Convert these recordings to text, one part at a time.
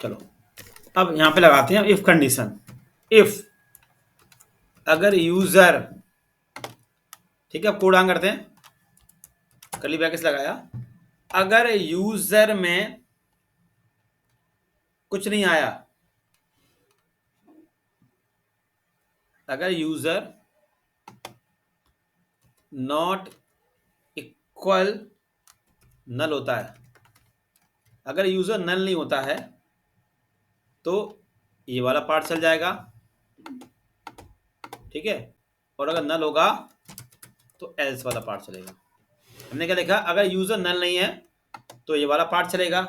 चलो अब यहां पे लगाते हैं इफ कंडीशन। इफ अगर यूजर, ठीक है, अब कोड ऑन करते हैं, कर्ली ब्रैकेट्स लगाया, अगर यूजर में कुछ नहीं आया, अगर यूजर नॉट इक्वल नल होता है, अगर यूजर नल नहीं होता है तो ये वाला पार्ट चल जाएगा, ठीक है, और अगर नल होगा तो एल्स वाला पार्ट चलेगा। हमने क्या देखा, अगर यूजर नल नहीं है तो ये वाला पार्ट चलेगा,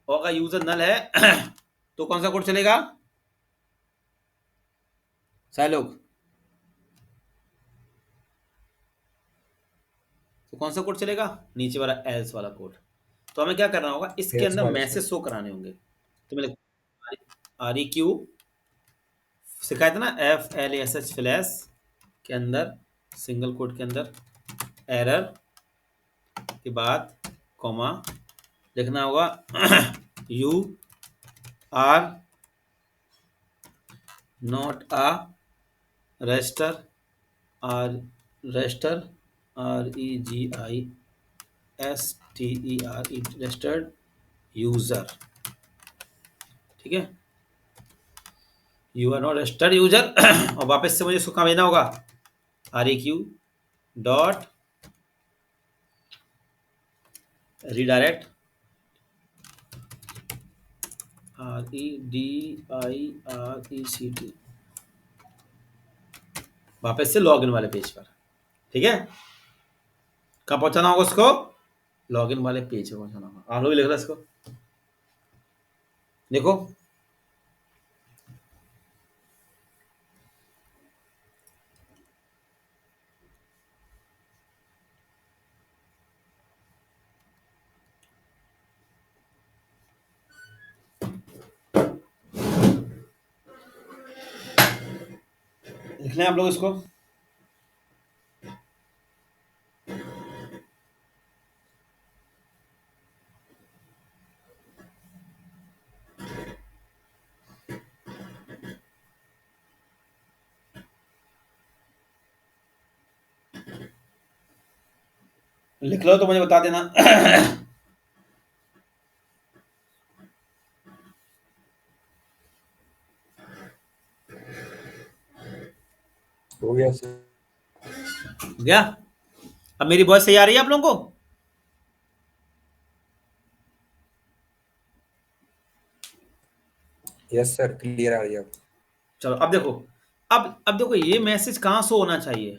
और अगर यूजर नल है तो कौन सा कोड चलेगा सारे लोग, तो कौन सा कोड चलेगा, नीचे वाला एल्स वाला कोड। तो हमें क्या करना होगा, इसके एल्स अंदर वाला मैसेज सर। शो कराने होंगे। तो मैंने आर ई क्यू सिखाया था ना, F L S H flash के अंदर, सिंगल कोड के अंदर एरर के बाद कॉमा लिखना होगा you are not a register, R register, R E G I S T E R E registered user, ठीक है, you are not registered user और वापस से मुझे इसको कहाँ भेजना होगा, R E Q dot redirect, R E D I R E C T, वापस से लॉगिन वाले पेज पर, ठीक है। कहाँ पहुंचाना होगा उसको, लॉगिन वाले पेज पर पहुंचाना होगा। आप लोग भी लिख रहे इसको, देखो लिख लें आप लोग इसको। लिख लो तो मुझे बता देना हो गया सर। हो गया। अब मेरी वॉइस सही आ रही है आप लोगों को, यस सर, क्लियर आ रही है। चलो अब देखो, अब देखो ये मैसेज कहाँ शो होना चाहिए,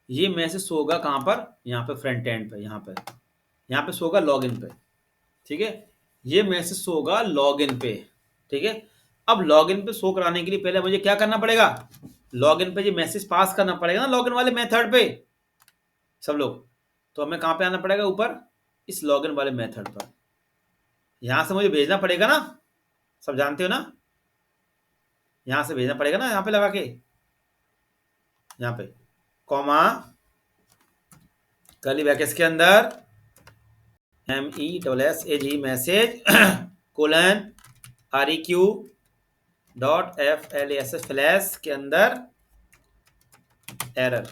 ये मैसेज शो होगा कहाँ पर, यहाँ पे फ्रंट एंड पे, यहाँ पे शो होगा लॉगिन पे, ठीक है, ये मैसेज शो होगा लॉगिन पे, ठीक है। अब लॉगिन पे शो कराने के लिए पहले मुझे क्या करना पड़ेगा, लॉगिन पे ये मैसेज पास करना पड़ेगा ना लॉगिन वाले मेथड पे, सब लोग। तो हमें कहाँ पे आना पड़ेगा, ऊपर इस लॉगिन वाले मेथड पर, यहां से मुझे भेजना पड़ेगा ना, सब जानते हो ना, यहां से भेजना पड़ेगा ना, यहाँ पे लगा के, यहाँ पे कॉमा कर्ली ब्रैकेट्स के अंदर M E double S A G message colon R E Q dot F L S S flash के अंदर एरर,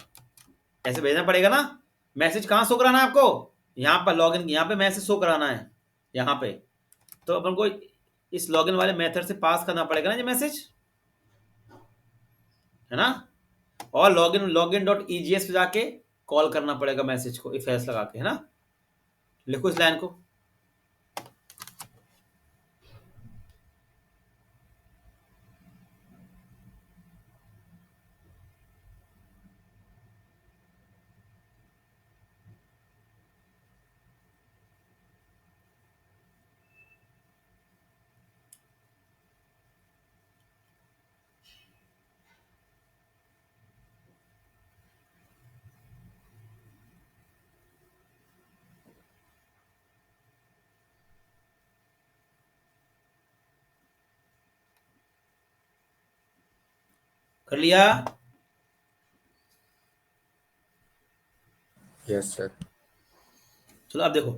ऐसे भेजना पड़ेगा ना। मैसेज कहाँ शो कराना है आपको, यहाँ पर लॉगिन, यहाँ पे मैसेज शो कराना है, यहाँ पे। तो अपन को इस लॉगिन वाले मेथड से पास करना पड़ेगा ना ये मैसेज, है ना, और लॉगिन लॉगिन डॉट ईजीएस पे जाके कॉल करना पड़ेगा मैसेज को, इफ एल्स लगा के, है ना। लिखो इस लाइन को, कर लिया। Yes sir. चलो अब देखो,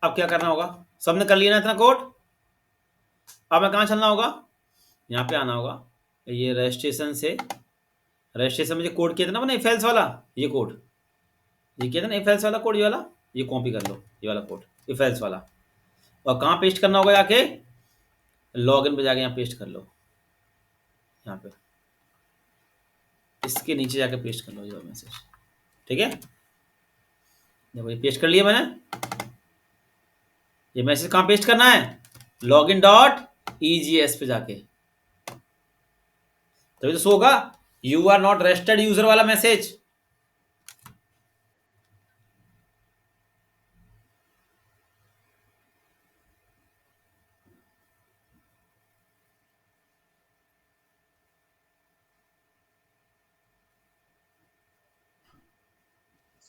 अब क्या करना होगा, सबने कर लिया ना इतना कोड। अब मैं कहाँ चलना होगा, यहाँ पे आना होगा, ये रजिस्ट्रेशन से, रजिस्ट्रेशन में जो कोड किया था ना मैंने इफ एल्स वाला, ये कोड, ये किया था ना इफ एल्स वाला कोड, ये वाला, ये कॉपी कर लो, ये वाला कोड इफ एल्स वाला, और कहाँ पेस्ट करना होगा, जाके लॉगिन पे जाके यहाँ पेस्ट कर लो, यहाँ पे इसके नीचे जाके पेस्ट कर लो ये मैसेज, ठीक है। देखो ये पेस्ट कर लिया मैंने, ये मैसेज कहाँ पेस्ट करना है, लॉगिन डॉट ईजीएस पे जाके, तभी तो शो होगा you are not registered user वाला मैसेज।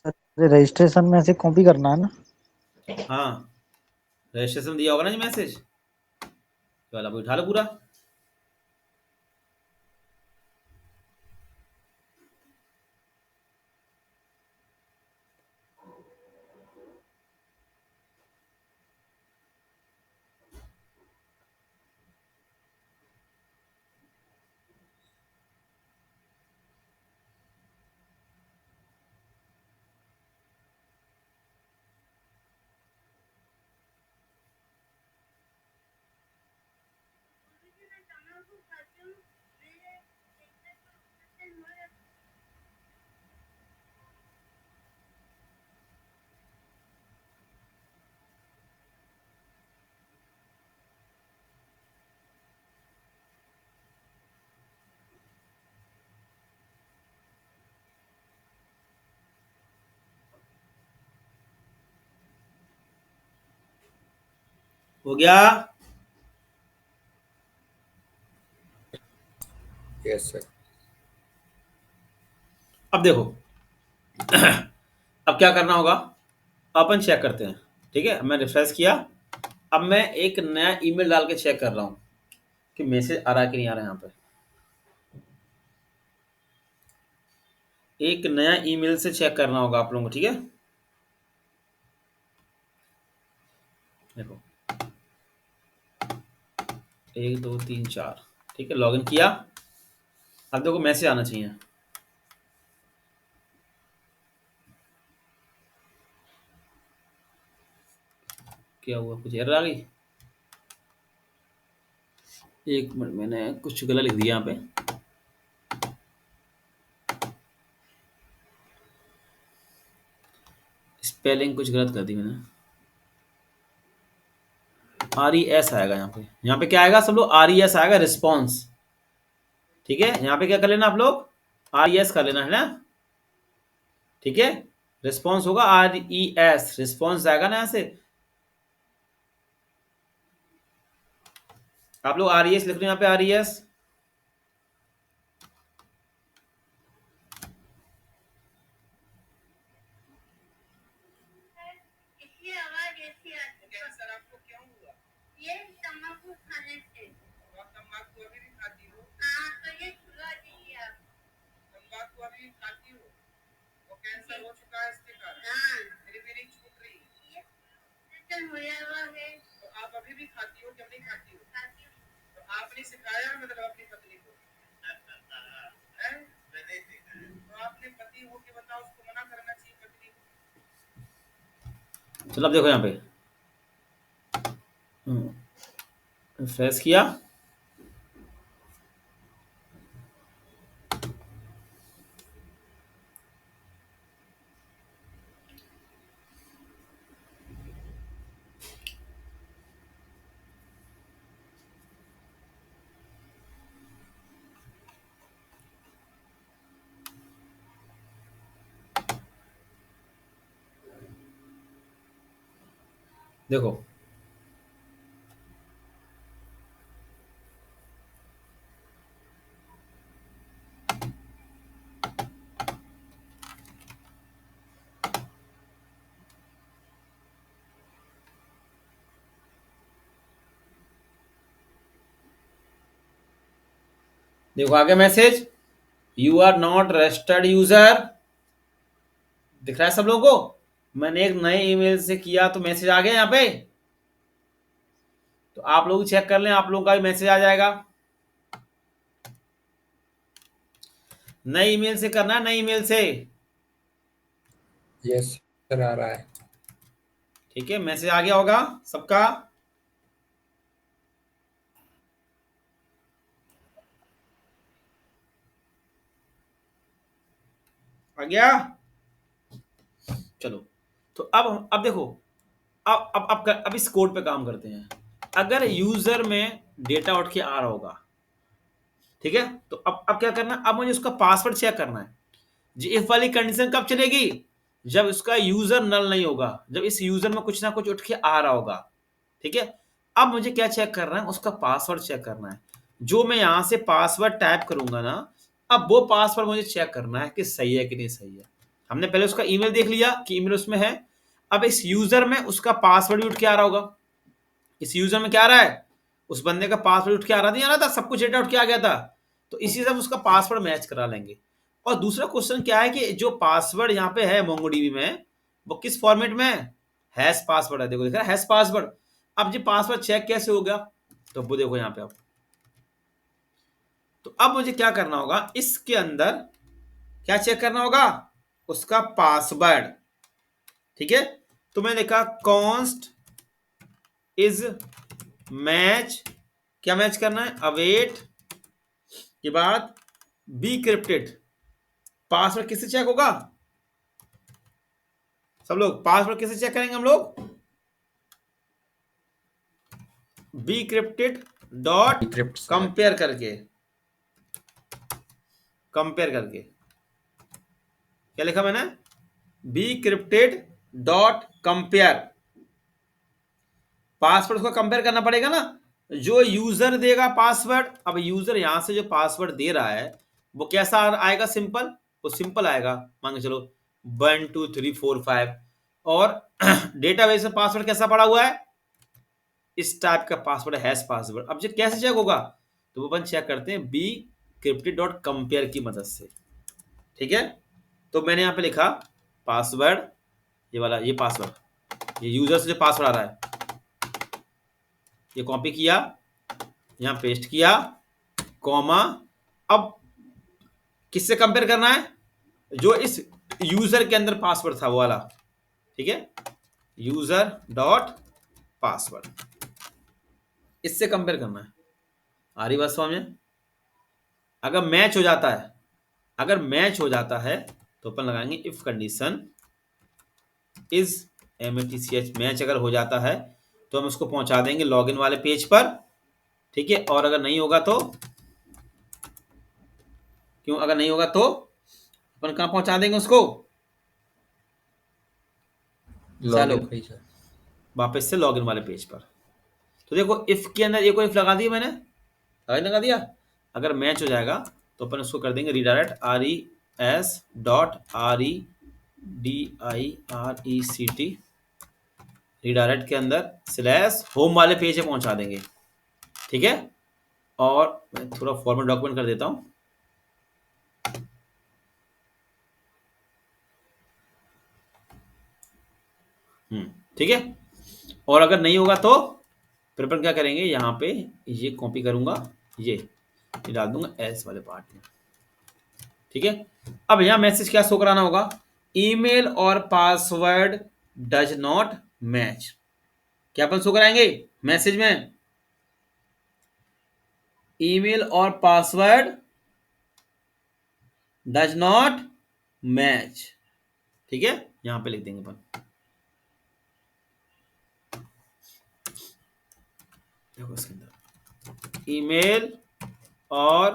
सर रजिस्ट्रेशन में से कॉपी करना है ना। हाँ रजिस्ट्रेशन दिया होगा ना ये मैसेज वाला, वो उठा लो पूरा। हो गया। Yes sir. अब देखो अब क्या करना होगा, अपन चेक करते हैं, ठीक है। मैं रिफ्रेश किया, अब मैं एक नया ईमेल डाल के चेक कर रहा हूँ कि मैसेज आ रहा है कि नहीं आ रहा है। यहाँ पे एक नया ईमेल से चेक करना होगा आप लोगों को, ठीक है। देखो 1 2 3 4, ठीक है, लॉगिन किया, अब देखो मैसेज आना चाहिए। क्या हुआ, कुछ एरर आ गई, एक मिनट, मैंने कुछ गलत लिख दिया यहाँ पे, स्पेलिंग कुछ गलत कर दी मैंने। RES आएगा यहाँ पे, यहाँ पे क्या आएगा सब लोग, RES आएगा, रिस्पॉन्स, ठीक है। यहाँ पे क्या कर लेना आप लोग, RES कर लेना है ना, ठीक है। रिस्पॉन्स होगा RES, रिस्पॉन्स आएगा ना यहाँ से, आप लोग RES लिख रहे हो यहाँ पे, RES, चलो अब देखो यहाँ पे रिफ्रेश किया, देखो देखो आगे message, you are not registered user, दिख रहा है सब लोगों को। मैंने एक नए ईमेल से किया तो मैसेज आ गया यहाँ पे, तो आप लोग चेक कर लें, आप लोगों का भी मैसेज आ जाएगा। नई ईमेल से करना, नई ईमेल से। यस सर, आ रहा है। ठीक है, मैसेज आ गया होगा सबका। आ गया। चलो, तो अब देखो, अब इस कोड पे काम करते हैं। अगर यूजर में डेटा उठ के आ रहा होगा, ठीक है, तो अब क्या करना, अब मुझे उसका पासवर्ड चेक करना है। जी, इफ वाली कंडीशन कब चलेगी, जब उसका यूजर नल नहीं होगा, जब इस यूजर में कुछ ना कुछ उठ के आ रहा होगा। ठीक है, अब मुझे क्या चेक करना है, उसका पासवर्ड चेक करना है। जो मैं यहां से पासवर्ड टाइप करूंगा ना, अब वो पासवर्ड मुझे चेक करना है कि सही है कि नहीं सही है। हमने पहले उसका ईमेल देख लिया कि ईमेल उसमें है। अब इस यूजर में उसका पासवर्ड भी उठ के आ रहा होगा। इस यूजर में क्या आ रहा है, उस बंदे का पासवर्ड उठ के आ रहा, नहीं आ रहा था, सब कुछ डेटा उठ के आ गया था। तो इसी से हम उसका पासवर्ड मैच करा लेंगे। और दूसरा क्वेश्चन क्या है कि जो पासवर्ड यहाँ पे है मोंगोडीबी में, वो किस फॉर्मेट में है, हैश पासवर्ड है। देखो दिख रहा है हैश पासवर्ड। अब ये पासवर्ड चेक कैसे हो गया, तो वो देखो यहाँ पे। अब तो अब मुझे क्या करना होगा, इसके अंदर क्या चेक करना होगा, उसका पासवर्ड। ठीक है, तो मैंने लिखा कॉन्स्ट इज मैच, क्या मैच करना है, अवेट के बाद बी क्रिप्टेड। पासवर्ड किससे चेक होगा, सब लोग पासवर्ड किससे चेक करेंगे हम लोग, बी क्रिप्टेड डॉट डिक्रिप्ट से। कंपेयर करके। कंपेयर करके क्या लिखा मैंने, बी क्रिप्टेड डॉट कंपेयर। पासवर्ड को कंपेयर करना पड़ेगा ना, जो यूजर देगा पासवर्ड। अब यूजर यहां से जो पासवर्ड दे रहा है वो कैसा आएगा, सिंपल, वो सिंपल आएगा। मान के चलो 1 2 3 4 5। और डेटाबेस में पासवर्ड कैसा पड़ा हुआ है, इस टाइप का पासवर्ड है, हैश पासवर्ड। अब ये कैसे चेक होगा, तो वो अपन चेक करते हैं बी क्रिप्टेड डॉट कंपेयर की मदद से। ठीक है, तो मैंने यहां पे लिखा पासवर्ड, ये वाला, ये पासवर्ड, ये यूजर से जो पासवर्ड आ रहा है, ये कॉपी किया, यहां पेस्ट किया, कॉमा। अब किससे कंपेयर करना है, जो इस यूजर के अंदर पासवर्ड था वो वाला। ठीक है, यूजर डॉट पासवर्ड, इससे कंपेयर करना है। आ रही बात समझ में। अगर मैच हो जाता है, अगर मैच हो जाता है तो अपन लगाएंगे if condition is MATCH, match अगर हो जाता है तो हम उसको पहुंचा देंगे लॉगिन वाले पेज पर। ठीक है, और अगर नहीं होगा तो क्यों, अगर नहीं होगा तो अपन कहां पहुंचा देंगे उसको, चलो लॉगिन पे ही सर। वापस से लॉगिन वाले पेज पर। तो देखो इफ के अंदर एक और इफ लगा दिया मैंने, लगा दिया। अगर मैच हो जाएगा तो अपन उसको कर देंगे रीडायरेक्ट, RES.REDIRECT, रीडायरेक्ट के अंदर स्लैश होम वाले पेज पे पहुंचा देंगे। ठीक है, और मैं थोड़ा फॉर्मेट डॉक्यूमेंट कर देता हूं। ठीक है, और अगर नहीं होगा तो फिर अपन क्या करेंगे, यहाँ पे ये कॉपी करूंगा, ये डाल दूंगा एस वाले पार्ट में। ठीक है, अब यहां मैसेज क्या शो कराना होगा, ईमेल और पासवर्ड डज नॉट मैच। क्या अपन शो कराएंगे मैसेज में, ईमेल और पासवर्ड डज नॉट मैच। ठीक है, यहां पे लिख देंगे अपन, देखो इसके अंदर ईमेल और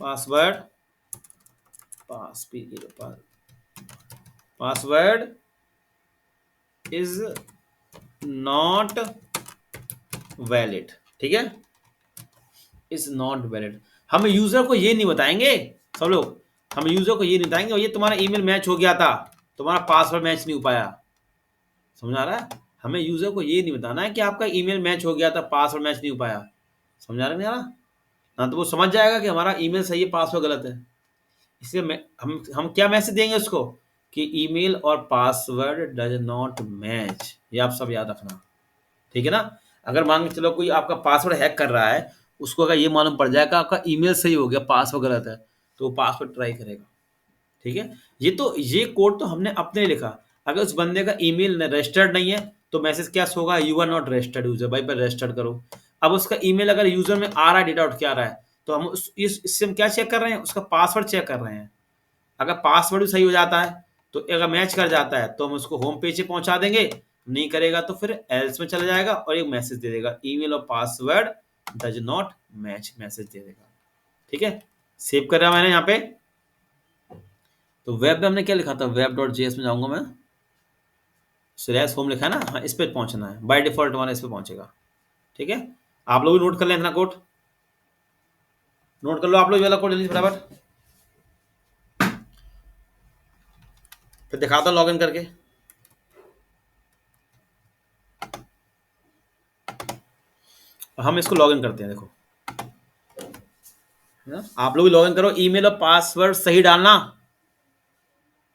password, password is not valid. ठीक है, इज नॉट वैलिड। हम यूजर को ये नहीं बताएंगे, सब लोग, हम यूजर को ये नहीं बताएंगे ये तुम्हारा ईमेल मैच हो गया था, तुम्हारा पासवर्ड मैच नहीं हो पाया। समझ आ रहा है, हमें यूजर को ये नहीं बताना है कि आपका ईमेल मैच हो गया था, पासवर्ड मैच नहीं हो पाया। समझ आ रहा है नहीं आ रहा, ना तो वो समझ जाएगा कि हमारा ईमेल सही है, पासवर्ड गलत है। इसलिए हम क्या मैसेज देंगे उसको कि ईमेल और पासवर्ड डज नॉट मैच, ये आप सब याद रखना। ठीक है ना। अगर मान के चलो कोई आपका पासवर्ड हैक कर रहा है, उसको अगर ये मालूम पड़ जाएगा आपका ईमेल सही हो गया, पासवर्ड गलत है, तो वो पासवर्ड ट्राई करेगा। ठीक है। ये कोड तो हमने अपने लिखा। अगर उस बंदे का ईमेल रजिस्टर्ड नहीं है तो मैसेज क्या होगा, you are not registered user, भाई पर रजिस्टर्ड करो। अब उसका ईमेल अगर यूजर में आ रहा है, डेटा आउट क्या आ रहा है, तो हम इससे हम क्या चेक कर रहे हैं, उसका पासवर्ड चेक कर रहे हैं। अगर पासवर्ड भी सही हो जाता है, तो अगर मैच कर जाता है तो हम उसको होम पेज पे पहुंचा देंगे, नहीं करेगा तो फिर एल्स में चला जाएगा और एक मैसेज दे देगा, ईमेल और password does not match, message दे देगा। ठीक है, सेव कर रहा मैंने यहाँ पे। तो वेब में हमने क्या लिखा था, वेब डॉट जेएस में जाऊंगा मैं, स्लैश होम लिखा है ना, हाँ इस पे पहुंचना है, बाय डिफॉल्ट हमारा इस पे पहुंचेगा। ठीक है, आप लोग भी नोट कर लें इतना कोड, नोट कर लो आप लोग ये वाला कोड जल्दी फटाफट, फिर दिखाता हूँ लॉगिन करके। हम इसको लॉगिन करते हैं, देखो है ना? आप लोग भी लॉगिन करो, ईमेल और पासवर्ड सही डालना।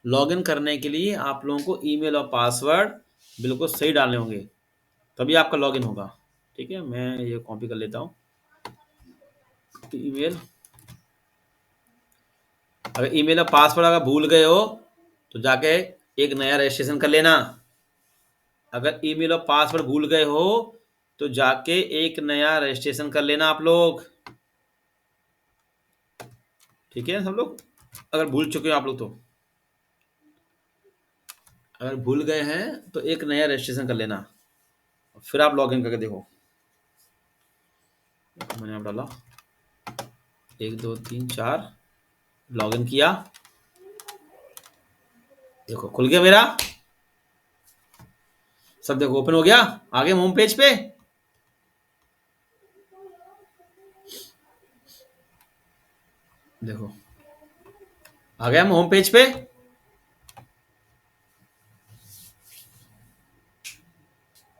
लॉगिन करने के लिए आप लोगों को ईमेल और पासवर्ड बिल्कुल सही डालने होंगे, तभी आपका लॉगिन होगा। ठीक है, मैं ये कॉपी कर लेता हूँ ईमेल। अगर ईमेल और पासवर्ड अगर भूल गए हो तो जाके एक नया रजिस्ट्रेशन कर लेना। अगर ईमेल और पासवर्ड भूल गए हो तो जाके एक नया रजिस्ट्रेशन कर लेना आप लोग। ठीक है सब लोग, अगर भूल चुके हो आप लोग, तो अगर भूल गए हैं तो एक नया रजिस्ट्रेशन कर लेना, फिर आप लॉगिन करके देखो। मैंने आप डाला 1 2 3 4, लॉगिन किया, देखो खुल गया मेरा सब, देखो ओपन हो गया, आगे होम पेज पे। देखो आ गया हम होम पेज पे।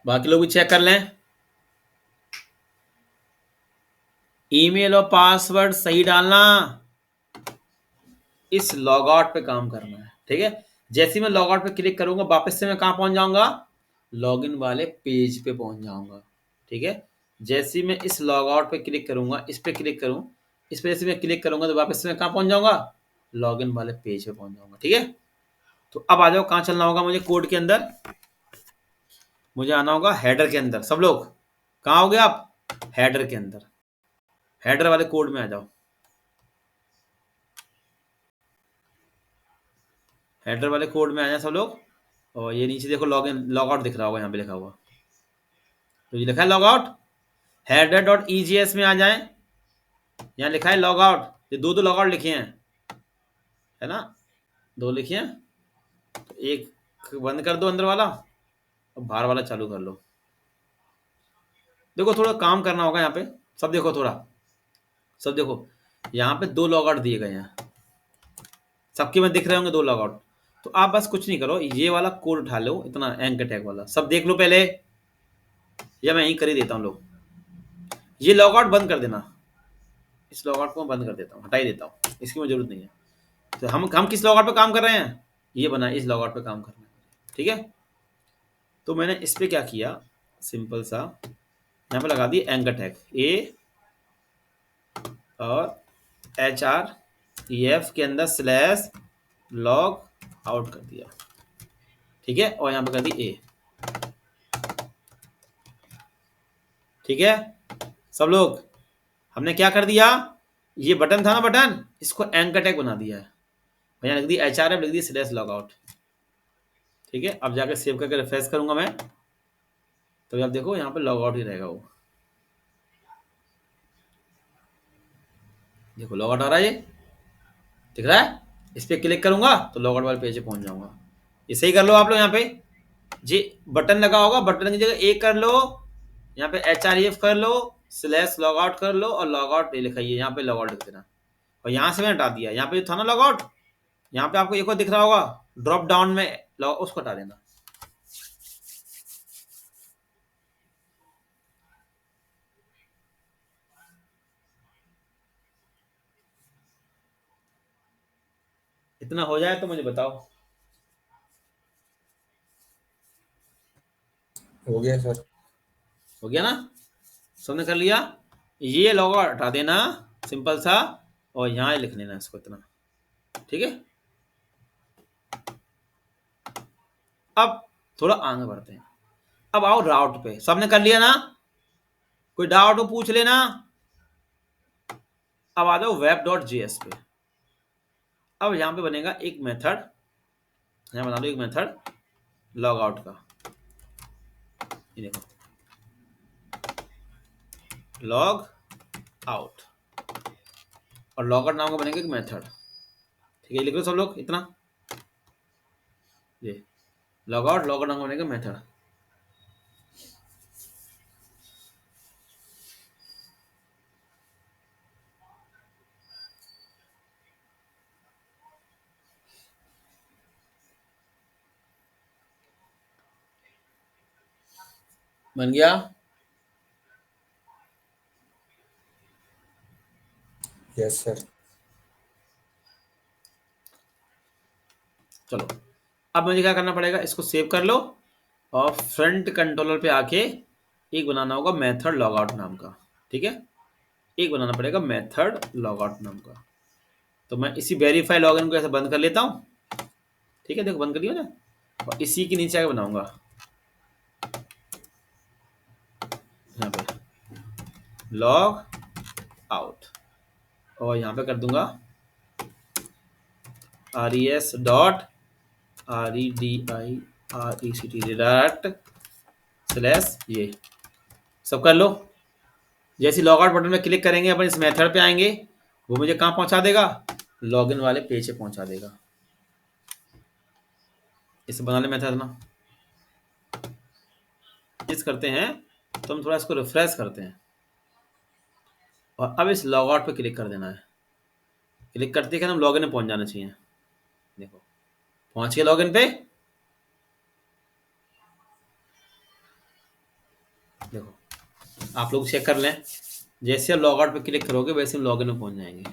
बाकी लोग भी चेक कर लें, ईमेल और पासवर्ड सही डालना, इस लॉग आउट पे काम करना है। ठीक है, जैसे मैं लॉग आउट पे क्लिक करूंगा, वापस से मैं कहां पहुंच जाऊंगा, लॉगिन वाले पेज पे पहुंच जाऊंगा। ठीक है, जैसे मैं इस लॉग आउट पे क्लिक करूंगा, इस पे क्लिक करूं, इस पे जैसे मैं क्लिक करूंगा तो वापस से मैं कहां पहुंच जाऊंगा, लॉगिन वाले पेज पे पहुंच जाऊंगा। ठीक है, तो अब आ जाओ, कहां चलना होगा मुझे कोड के अंदर, मुझे आना होगा हेडर के अंदर। सब लोग कहां हो गए आप, हेडर के अंदर, हेडर वाले कोड में आ जाओ। हेडर वाले कोड में आ जाए सब लोग, और ये नीचे देखो लॉग इन लॉग आउट दिख रहा होगा, यहाँ पे लिखा हुआ, तो ये लिखा है log out, header dot EGS में आ जाए, यहाँ लिखा है लॉग आउट, ये दो दो लॉग आउट लिखे हैं, है ना, दो लिखे हैं, तो एक बंद कर दो अंदर वाला और बाहर वाला चालू कर लो। देखो थोड़ा काम करना होगा यहाँ पे, सब देखो थोड़ा, सब देखो, यहाँ पे दो लॉग आउट दिए गए हैं, सबके में दिख रहे होंगे दो लॉग आउट। तो आप बस कुछ नहीं करो, ये वाला कोड उठा लो, इतना एंकर टैग वाला सब देख लो पहले, या मैं यहीं कर ही देता हूँ लोग, ये लॉग आउट बंद कर देना, इस लॉग आउट को मैं बंद कर देता हूँ, हटा ही देता हूँ, इसकी मुझे जरूरत नहीं है। तो हम किस लॉग आउट पे काम कर रहे हैं, ये बना, इस लॉग आउट पे काम करना है। ठीक है, तो मैंने इस पे क्या किया, सिंपल सा यहाँ पे लगा दी एंकर टैग ए और HREF के अंदर स्लैश लॉग आउट कर दिया। ठीक है, और यहाँ पे कर दी ए। ठीक है सब लोग, हमने क्या कर दिया, ये बटन था ना बटन, इसको एंकर टैग बना दिया है, भैया लिख दी HRF, लिख दी स्लैश लॉग आउट। ठीक है, अब जाकर सेव करके रिफ्रेश करूंगा मैं, तो आप देखो यहाँ पे लॉग आउट ही रहेगा वो, देखो लॉग आउट आ रहा है, ये दिख रहा है, इस पर क्लिक करूंगा तो लॉग आउट वाले पेज पे पहुंच जाऊंगा। ये सही कर लो आप लोग, यहाँ पे जी बटन लगा होगा, बटन की जगह एक कर लो, यहाँ पे HREF कर लो, स्लैश लॉग आउट कर लो, और लॉग आउट लिखा है, यहाँ पे लॉग आउट लिख देना, और यहाँ से मैंने हटा दिया, यहाँ पे जो था ना लॉग आउट, यहाँ पे आपको एक और दिख रहा होगा ड्रॉप डाउन में लॉग, उसको हटा देना। इतना हो जाए तो मुझे बताओ। हो गया सर। हो गया ना, सबने कर लिया। ये लॉग आउट हटा देना, सिंपल सा, और यहाँ लिख लेना इसको इतना, ठीक है। अब थोड़ा आगे बढ़ते हैं। अब आओ राउट पे, सबने कर लिया ना, कोई डाउट हो पूछ लेना। अब आ जाओ web.js पे। अब यहाँ पे बनेगा एक मेथड, यहाँ बना दो एक मेथड लॉग आउट का, ये देखो लॉग आउट, और लॉग आउट नाम का बनेगा एक मेथड, ठीक है। लिख लो सब लोग इतना, ये लॉग आउट नाम का बनेगा मेथड। बन गया? Yes sir. चलो अब मुझे क्या करना पड़ेगा, इसको सेव कर लो और फ्रंट कंट्रोलर पे आके एक बनाना होगा मेथड लॉग आउट नाम का, ठीक है। एक बनाना पड़ेगा मेथड लॉग आउट नाम का। तो मैं इसी वेरीफाई लॉगिन को ऐसे बंद कर लेता हूँ, ठीक है। देखो बंद कर लिया ना, और इसी के नीचे आके बनाऊंगा यहाँ पे लॉग आउट, और यहाँ पे कर दूंगा res डॉट redirects स्लैश, ये सब कर लो। जैसे लॉग आउट बटन में क्लिक करेंगे अपन इस मेथड पे आएंगे, वो मुझे कहाँ पहुंचा देगा, लॉगिन वाले पेज पे पहुंचा देगा। इसे बना ले मेथड ना, इस करते हैं तो हम थोड़ा इसको रिफ्रेश करते हैं, और अब इस लॉग आउट पे क्लिक कर देना है। क्लिक करते ही हम लॉगिन में पहुंच जाना चाहिए। देखो पहुंच गए लॉगिन पे, देखो आप लोग चेक कर लें, जैसे आप लॉग आउट पे क्लिक करोगे वैसे हम लॉगिन में पहुंच जाएंगे।